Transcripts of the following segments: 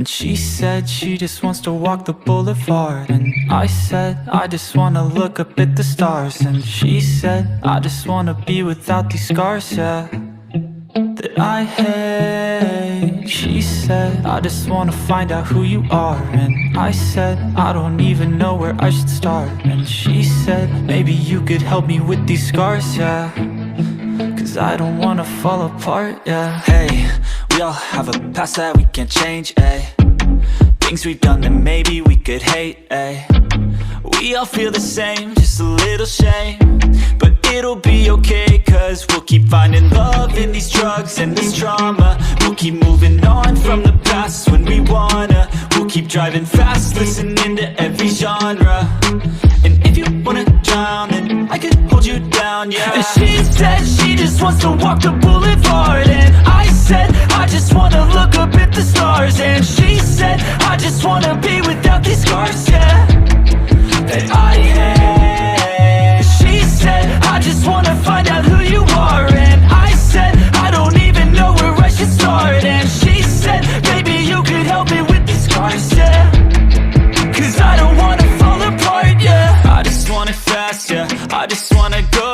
And she said she just wants to walk the boulevard. And I said I just wanna look up at the stars. And she said I just wanna be without these scars, yeah, that I hate. She said I just wanna find out who you are. And I said I don't even know where I should start. And she said maybe you could help me with these scars, yeah, 'cause I don't wanna fall apart, yeah. Hey, we all have a past that we can't change, eh? Things we've done that maybe we could hate, eh? We all feel the same, just a little shame. But it'll be okay, 'cause we'll keep finding love in these drugs and this trauma. We'll keep moving on from the past when we wanna. We'll keep driving fast, listening to every genre. And if you wanna drown, then I could hold you down, yeah. And she said she just wants to walk the boulevard. And I said I just wanna look up at the stars. And she said I just wanna be without these scars, yeah, that I hate. She said I just wanna find out who you are. And I said I don't even know where I should start. And she said maybe you could help me with these scars, yeah, 'cause I don't wanna fall apart, yeah. I just want it fast, yeah, I just wanna go.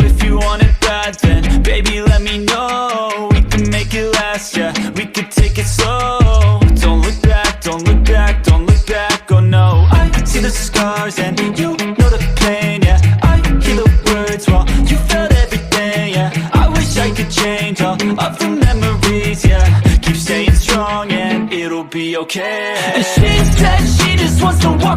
If you want it bad, then baby let me know. We can make it last, yeah, we could take it slow. Don't look back, don't look back, don't look back, oh no. I see the scars and you know the pain, yeah. I hear the words while you felt everything, yeah. I wish I could change all of the memories, yeah. Keep staying strong and it'll be okay. And she said she just wants to walk